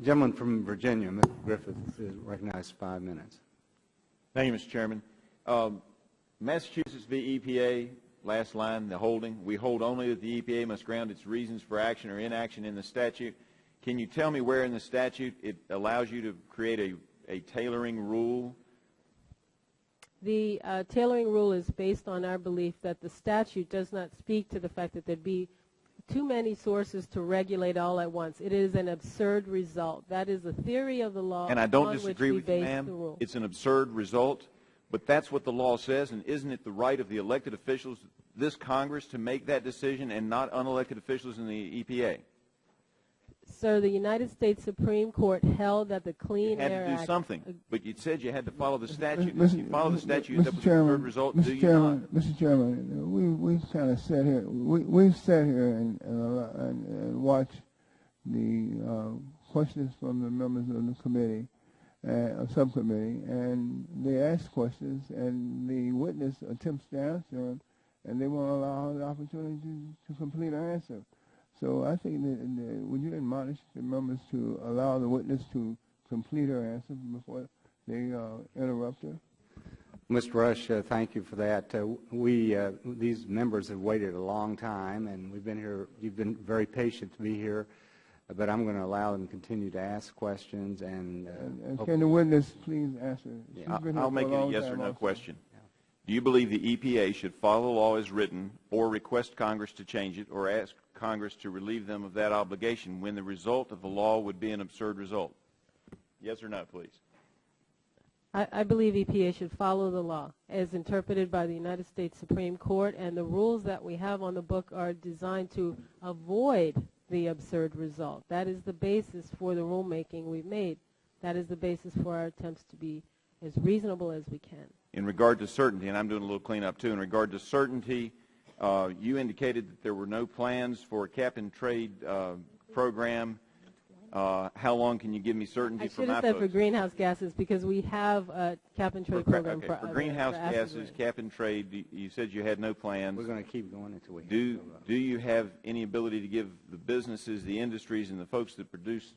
Gentleman from Virginia, Mr. Griffith, is recognized 5 minutes. Thank you, Mr. Chairman. Massachusetts v. EPA, last line, the holding. We hold only that the EPA must ground its reasons for action or inaction in the statute. Can you tell me where in the statute it allows you to create a tailoring rule? The tailoring rule is based on our belief that the statute does not speak to the fact that there'd be too many sources to regulate all at once. It is an absurd result. That is the theory of the law. And I don't on disagree which we with you, base ma'am. the rule. It's an absurd result, but that's what the law says, and isn't it the right of the elected officials, this Congress, to make that decision and not unelected officials in the EPA? Sir, the United States Supreme Court held that the Clean Air Act... You had to do something, but you said you had to follow the statute. Mr. If you follow the statute, that was the third result. Mr. Chairman, Mr. Chairman, we kind of sat here. We've sat here and watched the questions from the members of the committee, subcommittee, and they ask questions, and the witness attempts to answer them, and they won't allow the opportunity to complete an answer. So I think that would you admonish the members to allow the witness to complete her answer before they interrupt her? Mr. Rush, thank you for that. These members have waited a long time, and we've been here. You've been very patient to be here, but I'm going to allow them to continue to ask questions. And can the witness please answer? Yeah, I'll make it a yes or no question. Do you believe the EPA should follow the law as written or request Congress to change it or ask Congress to relieve them of that obligation when the result of the law would be an absurd result? Yes or no, please. I believe EPA should follow the law as interpreted by the United States Supreme Court, and the rules that we have on the book are designed to avoid the absurd result. That is the basis for the rulemaking we've made. That is the basis for our attempts to be as reasonable as we can. In regard to certainty, and I'm doing a little cleanup too, in regard to certainty, you indicated that there were no plans for a cap-and-trade program. How long can you give me certainty for my folks? I should have said for greenhouse gases because we have a cap-and-trade program for greenhouse gases, cap-and-trade, you said you had no plans. We're going to keep going until we do you have any ability to give the businesses, the industries, and the folks that produce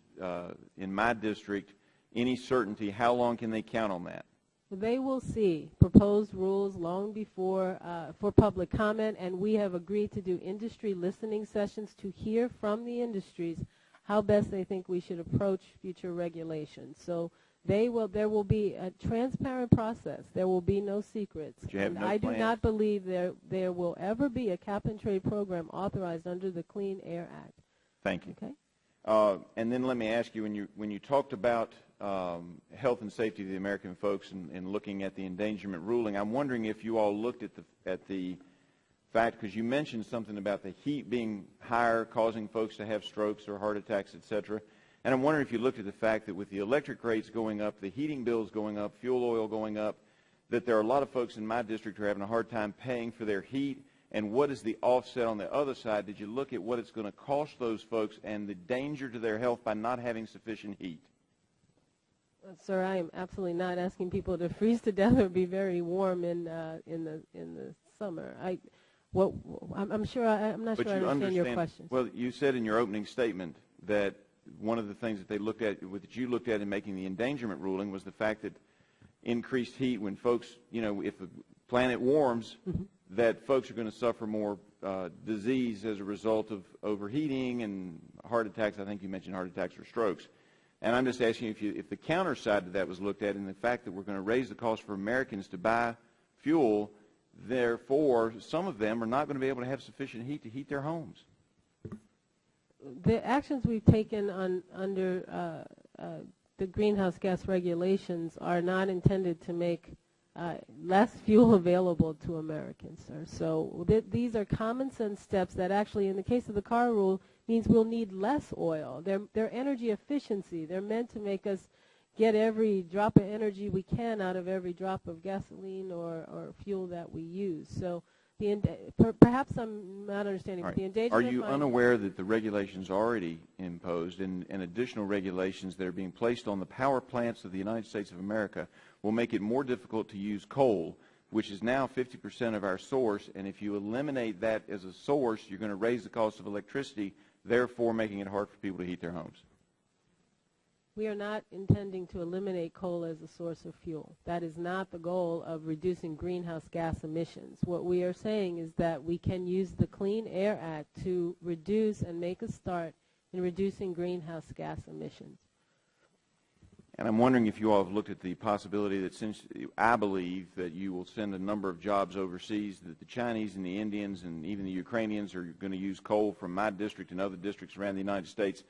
in my district any certainty? How long can they count on that? They will see proposed rules long before for public comment, and we have agreed to do industry listening sessions to hear from the industries how best they think we should approach future regulations. So there will be a transparent process. There will be no secrets. And I do not believe there will ever be a cap-and-trade program authorized under the Clean Air Act. Thank you. Okay. And then let me ask you, when you talked about health and safety of the American folks and looking at the endangerment ruling, I'm wondering if you all looked at the fact, because you mentioned something about the heat being higher, causing folks to have strokes or heart attacks, et cetera. And I'm wondering if you looked at the fact that with the electric rates going up, the heating bills going up, fuel oil going up, that there are a lot of folks in my district who are having a hard time paying for their heat. And what is the offset on the other side? Did you look at what it's going to cost those folks and the danger to their health by not having sufficient heat? Sir, I am absolutely not asking people to freeze to death or be very warm in the summer. I'm not sure I understand your question. Well, you said in your opening statement that one of the things that that you looked at in making the endangerment ruling was the fact that increased heat when folks, if the planet warms, that folks are going to suffer more disease as a result of overheating and heart attacks. I think you mentioned heart attacks or strokes. And I'm just asking if the counter side to that was looked at, and the fact that we're going to raise the cost for Americans to buy fuel, therefore some of them are not going to be able to have sufficient heat to heat their homes. The actions we've taken under the greenhouse gas regulations are not intended to make less fuel available to Americans, sir. So these are common sense steps that actually, in the case of the car rule, means we'll need less oil. They're energy efficiency. They're meant to make us get every drop of energy we can out of every drop of gasoline or fuel that we use. So perhaps I'm not understanding. Right. The endangerment. Are you unaware that the regulations already imposed and additional regulations that are being placed on the power plants of the United States of America will make it more difficult to use coal, which is now 50% of our source, and if you eliminate that as a source, you're going to raise the cost of electricity, therefore making it hard for people to heat their homes? We are not intending to eliminate coal as a source of fuel. That is not the goal of reducing greenhouse gas emissions. What we are saying is that we can use the Clean Air Act to reduce and make a start in reducing greenhouse gas emissions. And I'm wondering if you all have looked at the possibility that, since I believe that you will send a number of jobs overseas, that the Chinese and the Indians and even the Ukrainians are going to use coal from my district and other districts around the United States,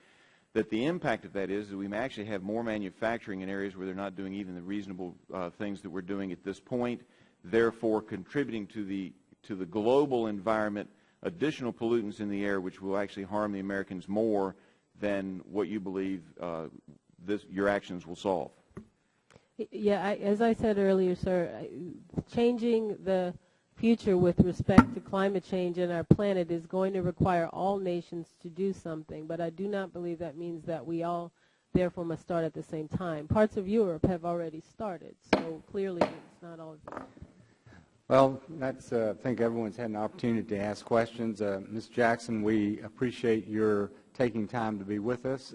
that the impact of that is that we may actually have more manufacturing in areas where they're not doing even the reasonable things that we're doing at this point, therefore contributing to the global environment additional pollutants in the air which will actually harm the Americans more than what you believe your actions will solve. Yeah, as I said earlier, sir, changing the future with respect to climate change in our planet is going to require all nations to do something, but I do not believe that means that we all therefore must start at the same time. Parts of Europe have already started, so clearly it's not all. Well, that's, I think everyone's had an opportunity to ask questions. Ms. Jackson, we appreciate your taking time to be with us.